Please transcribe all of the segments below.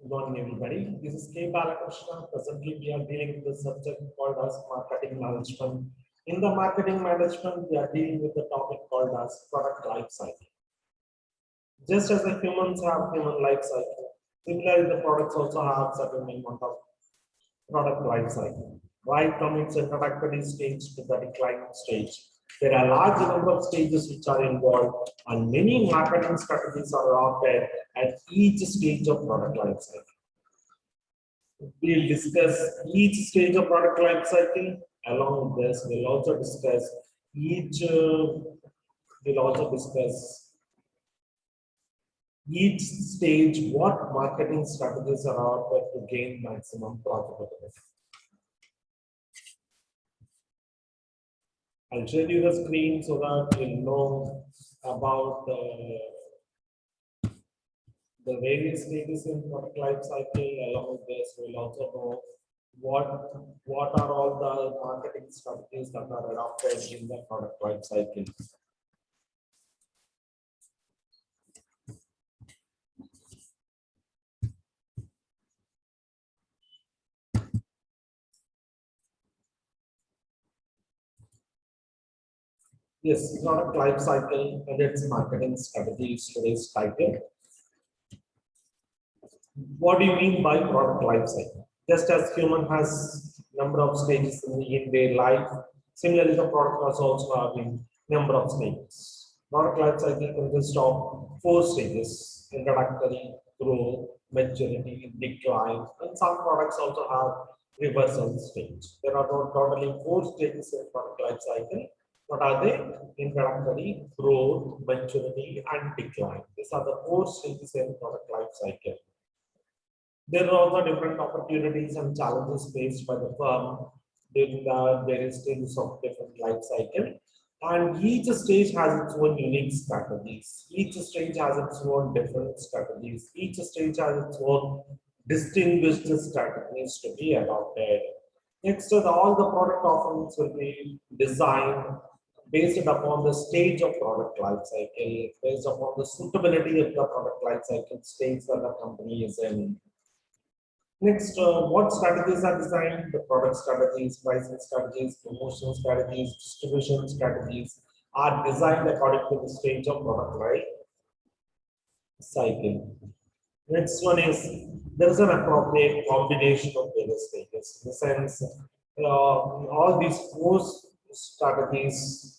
Good morning, everybody. This is K. Balakrishna. Presently, we are dealing with the subject called as marketing management. In the marketing management, we are dealing with the topic called as product life cycle. Just as the humans have human life cycle, similarly, the products also have certain amount of product life cycle. Right from its introductory stage to the declining stage. There are a large number of stages which are involved, and many marketing strategies are adopted at each stage of product life cycle. We'll discuss each stage of product life cycle. Along with this, we'll also discuss each stage what marketing strategies are offered to gain maximum profitability. I'll show you the screen so that you'll know about the various stages in product life cycle. Along with this, we'll also know what are all the marketing strategies that are adopted in the product life cycle. Yes, product life cycle and its marketing strategy is today's title. What do you mean by product life cycle? Just as human has number of stages in their life, similarly the product has also having number of stages. Product life cycle consists of 4 stages: introductory, growth, maturity, decline, and some products also have reversal stage. There are totally 4 stages in product life cycle. What are they? Introductory, growth, maturity, and decline. These are the 4 stages in product life cycle. There are also different opportunities and challenges faced by the firm during the various stages of different life cycle. And each stage has its own unique strategies. Each stage has its own different strategies. Each stage has its own distinguished strategies to be adopted. Next, all the product offerings will be designed based upon the stage of product life cycle, based upon the suitability of the product life cycle stage that the company is in. Next, what strategies are designed? The product strategies, pricing strategies, promotion strategies, distribution strategies are designed according to the stage of product life cycle. Next one is there is an appropriate combination of various stages. In the sense, all these 4 strategies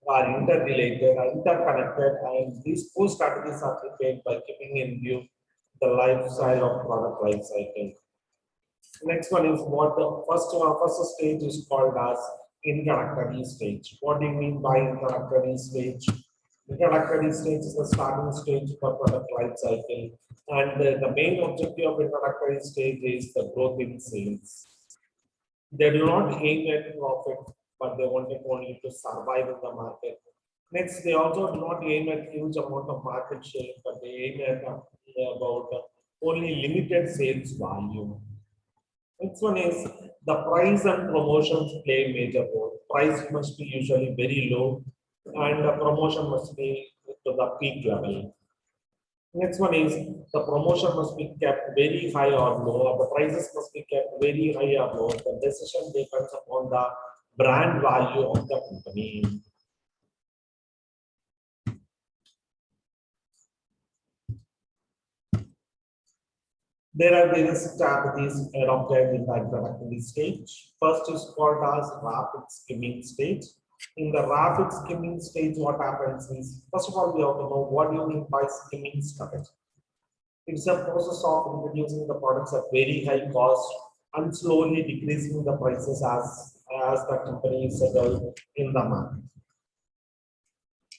are interrelated, are interconnected, and these 4 strategies are prepared by keeping in view the lifestyle of product life cycle. Next one is what the first stage is called as introductory stage. What do you mean by introductory stage? Introductory stage is the starting stage for product life cycle, and the main objective of introductory stage is the growth in sales. They do not aim at profit, but they want only to survive in the market. Next, they also do not aim at huge amount of market share, but they aim at about only limited sales value. Next one is the price and promotions play a major role. Price must be usually very low, and the promotion must be to the peak level. Next one is the promotion must be kept very high or low, or the prices must be kept very high or low. The decision depends upon the brand value of the company. There are various strategies adopted in the introductory stage. First is called as rapid skimming stage. In the rapid skimming stage, what happens is, first of all, we have to know what do you mean by skimming strategy. It's a process of introducing the products at very high cost and slowly decreasing the prices as the company is settled in the market.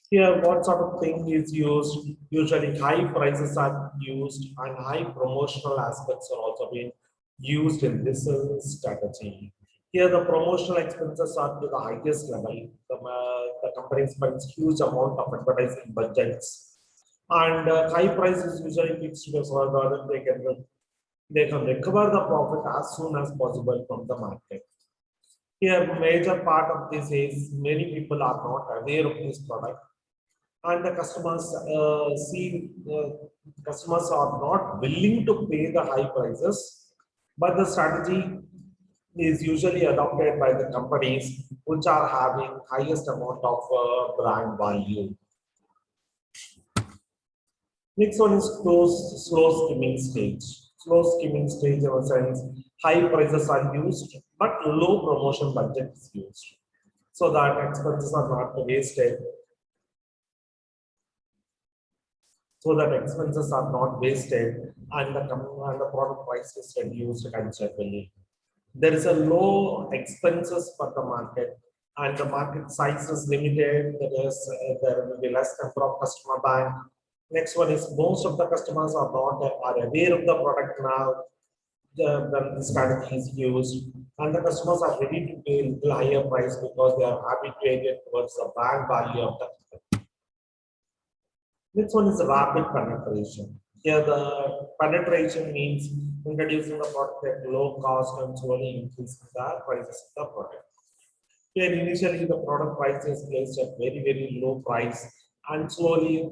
Here, what sort of thing is used? Usually, high prices are used, and high promotional aspects are also being used in this strategy. Here, the promotional expenses are to the highest level. The company spends huge amount of advertising budgets, and high prices usually fixed so that they can recover the profit as soon as possible from the market. Here, major part of this is many people are not aware of this product, and the customers are not willing to pay the high prices, but the strategy is usually adopted by the companies which are having highest amount of brand value. Next one is slow skimming stage. Slow skimming stage in a sense, high prices are used, but low promotion budget is used, so that expenses are not wasted. And the product price is reduced considerably. There is a low expenses for the market, and the market size is limited. There will be less number of customer bank. Next one is most of the customers are aware of the product now. The strategy is used, and the customers are ready to pay a little higher price because they are habituated towards the brand value of the company. Next one is rapid penetration. Here, the penetration means introducing the product at low cost and slowly increasing the prices of the product. Here, initially, the product price is placed at very low price, and slowly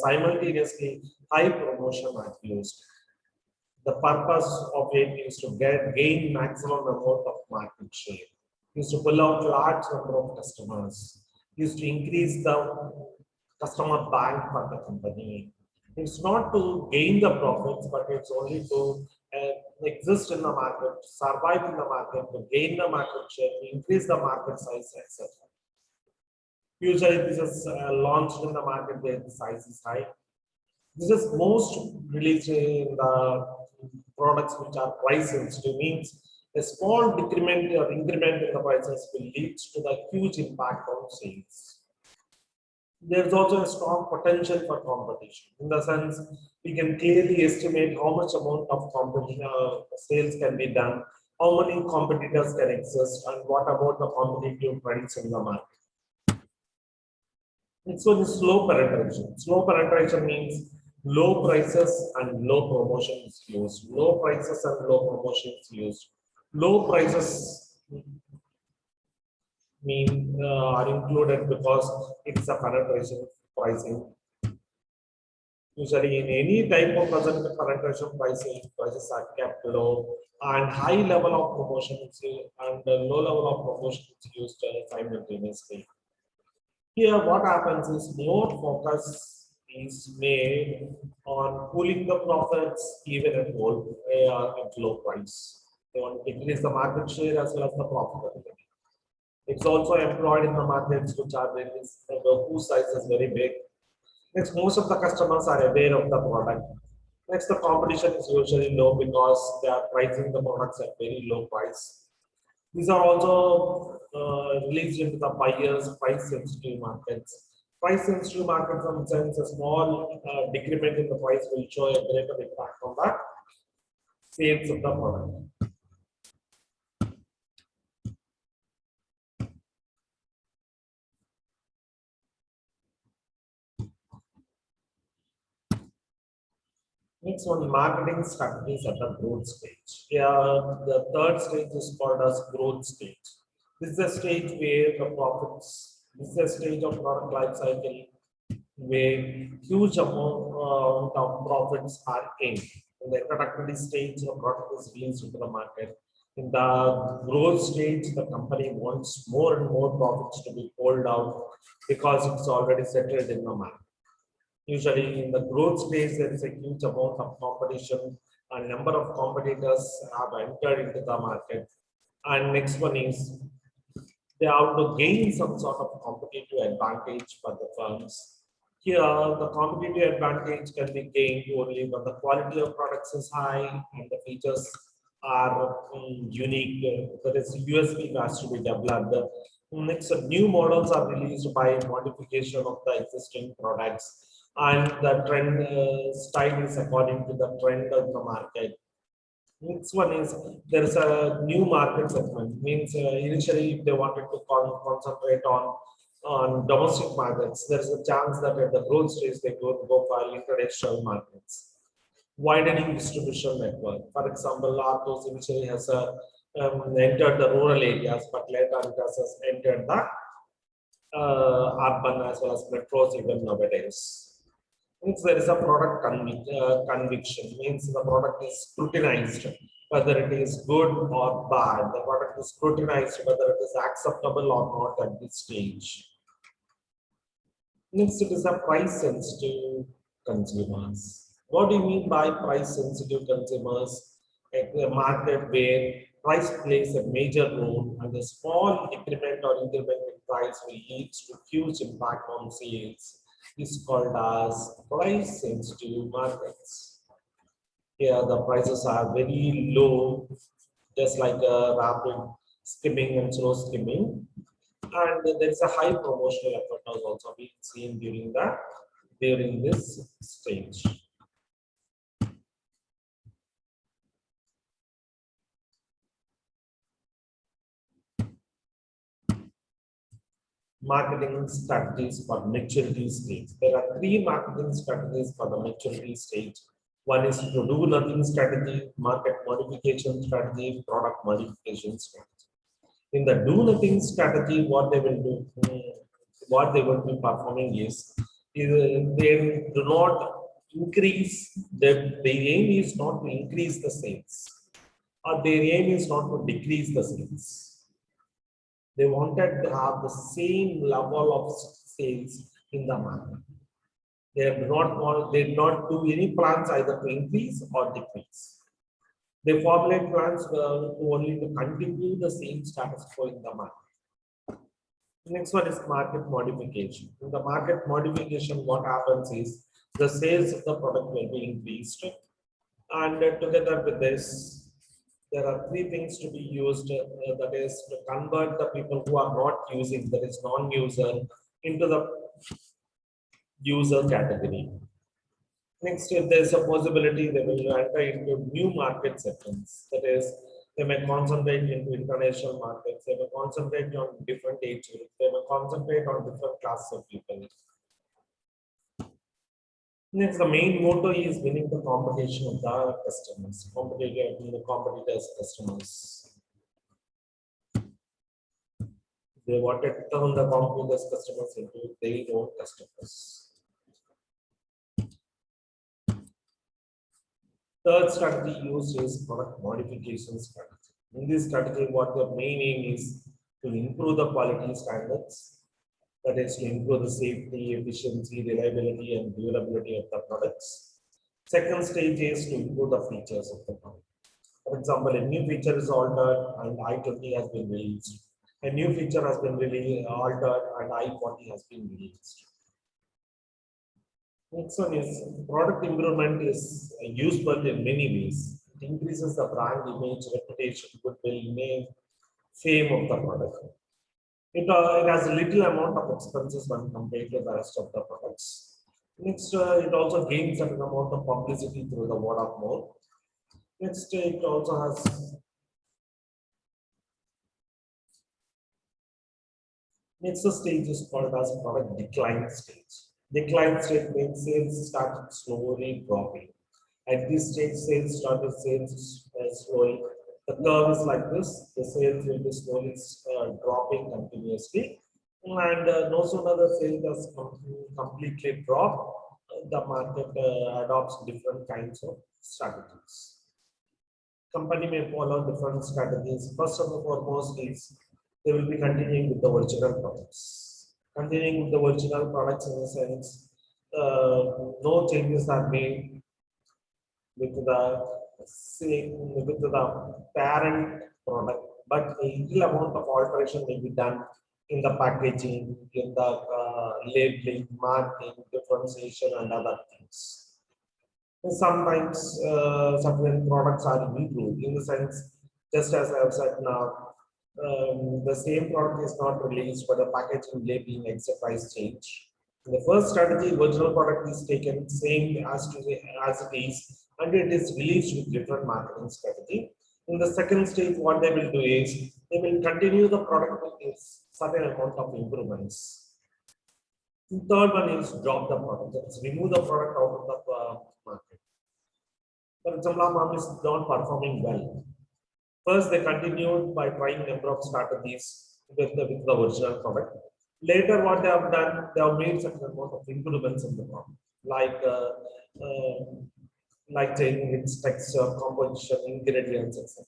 simultaneously high promotion are used. The purpose of it is to gain maximum amount of market share, is to pull out large number of customers, is to increase the customer bank for the company. It's not to gain the profits, but it's only to exist in the market, survive in the market, to gain the market share, to increase the market size, etc. Usually, this is launched in the market where the size is high. This is most released in the products which are price sensitive, means a small decrement or increment in the prices will lead to the huge impact on sales. There's also a strong potential for competition. In the sense, we can clearly estimate how much amount of competition sales can be done, how many competitors can exist, and what about the competitive price in the market. Next one is slow penetration. Slow penetration means low prices and low promotions used. Low prices and low promotions used. Low prices are included because it's a penetration pricing. Usually in any type of penetration pricing, prices are kept low, and high level of promotion and low level of promotion is used simultaneously. Here what happens is more focus is made on pulling the profits even at low price. They want to increase the market share as well as the profitability. It's also employed in the markets which are whose size is very big. Next, most of the customers are aware of the product. Next, the competition is usually low because they are pricing the products at very low price. These are also released into the buyers' price sensitive markets. Price sensitive markets, in the sense, a small decrement in the price will show a greater impact on the sales of the product. Next one, marketing strategies at the growth stage. The third stage is called as growth stage. This is a stage where the profits, this is a stage of product life cycle where huge amount of profits are gained. In the introductory stage, the product is released into the market. In the growth stage, the company wants more and more profits to be pulled out because it's already settled in the market. Usually in the growth stage, there is a huge amount of competition. A number of competitors have entered into the market. And next one is they have to gain some sort of competitive advantage for the firms. Here, the competitive advantage can be gained only when the quality of products is high and the features are unique. There is USP has to be developed. Next, new models are released by modification of the existing products, and the trend style is according to the trend of the market. Next one is there is a new market segment. Means initially if they wanted to concentrate on domestic markets, there is a chance that at the growth stage they go for international markets. Widening distribution network. For example, Arthos initially has entered the rural areas, but later it has entered the urban as well as metros even nowadays. Means there is a product conviction, means the product is scrutinized whether it is good or bad. The product is scrutinized whether it is acceptable or not at this stage. Next, it is a price sensitive consumers. What do you mean by price sensitive consumers? A market where price plays a major role and a small decrement or increment in price will lead to huge impact on sales is called as price sensitive markets. Here the prices are very low, just like a rapid skimming and slow skimming. And there is a high promotional effort has also been seen during this stage. Marketing strategies for maturity stage. There are three marketing strategies for the maturity stage. One is to do nothing strategy, market modification strategy, product modification strategy. In the do nothing strategy, what they will do, what they will be performing is they do not increase the aim is not to increase the sales, or their aim is not to decrease the sales. They wanted to have the same level of sales in the market. They did not do any plans either to increase or decrease. They formulate plans only to continue the same status quo in the market. Next one is market modification. In the market modification, what happens is the sales of the product will be increased, and together with this, there are three things to be used. That is to convert the people who are not using, that is non-user, into the user category. Next, if there is a possibility, they will enter into new market segments. That is, they may concentrate into international markets. They may concentrate on different age groups. They may concentrate on different classes of people. Next, the main motto is winning the competition of the customers, the competitors' customers. They wanted to turn the competitors' customers into their own customers. Third strategy used is product modification strategy. In this strategy, what the main aim is to improve the quality standards, that is to improve the safety, efficiency, reliability, and durability of the products. Second stage is to improve the features of the product. For example, a new feature is altered and I-20 has been released. A new feature has been really altered and I-40 has been released. Next one is product improvement is useful in many ways. It increases the brand image, reputation, goodwill, name, fame of the product. It has a little amount of expenses when compared to the rest of the products. Next, it also gains certain amount of publicity through the word of mouth. Next, it also has next stage is called as product decline stage. Decline state means sales started slowly dropping. At this stage, sales started slowly. The curve is like this. The sales will be slowly dropping continuously. And no sooner the sales has completely dropped, the market adopts different kinds of strategies. Company may follow different strategies. First and foremost is they will be continuing with the original products. Continuing with the original products in the sense, no changes are made with the parent product, but a little amount of alteration may be done in the packaging, in the labeling, marking, differentiation, and other things. Sometimes certain products are improved in the sense, just as I have said now, the same product is not released, but the packaging, labeling, etc. is changed. In the first strategy, original product is taken same as it is, and it is released with different marketing strategy. In the second stage, what they will do is they will continue the product with certain amount of improvements. The third one is drop the product, that is remove the product out of the market. For example, mom is not performing well. First, they continued by trying number of strategies with the original product. Later, what they have done, they have made certain amount of improvements in the product, like like changing its texture, composition, ingredients, etc.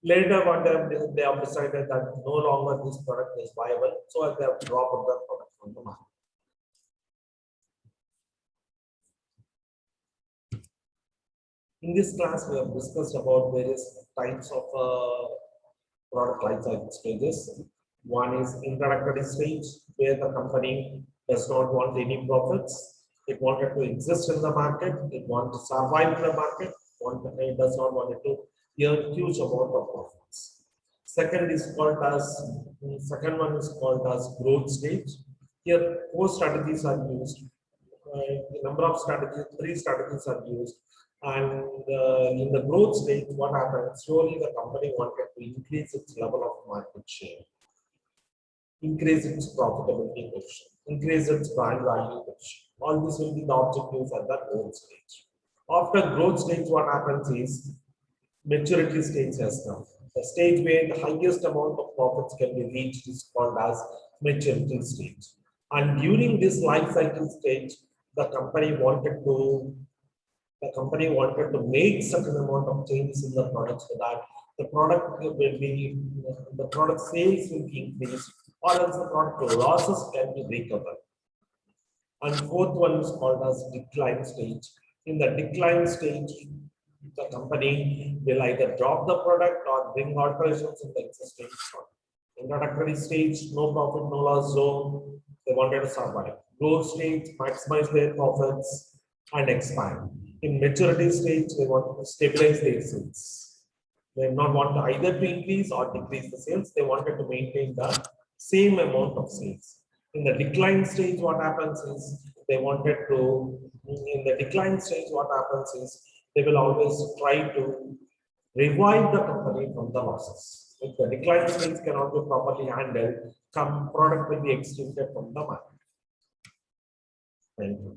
Later, what they have decided that no longer this product is viable, so they have dropped the product from the market. In this class, we have discussed about various types of product life cycle stages. One is introductory stage, where the company does not want any profits. It wanted to exist in the market. It wants to survive in the market. It does not want it to earn huge amount of profits. Second one is called as growth stage. Here, four strategies are used. The number of strategies, three strategies are used. And in the growth stage, what happens? Slowly, the company wanted to increase its level of market share, increase its profitability position, increase its brand value position. All this will be the objectives at the growth stage. After growth stage, what happens is maturity stage has come. The stage where the highest amount of profits can be reached is called as maturity stage. And during this life cycle stage, the company wanted to make certain amount of changes in the product so that the product sales will increase, or else the product losses can be recovered. And fourth one is called as decline stage. In the decline stage, the company will either drop the product or bring alterations in the existing product. Introductory stage, no profit, no loss zone. They wanted to survive. Growth stage, maximize their profits and expand. In maturity stage, they want to stabilize their sales. They did not want either to increase or decrease the sales. They wanted to maintain the same amount of sales. In the decline stage, what happens is they will always try to revive the company from the losses. If the decline stage cannot be properly handled, some product will be extracted from the market. Thank you.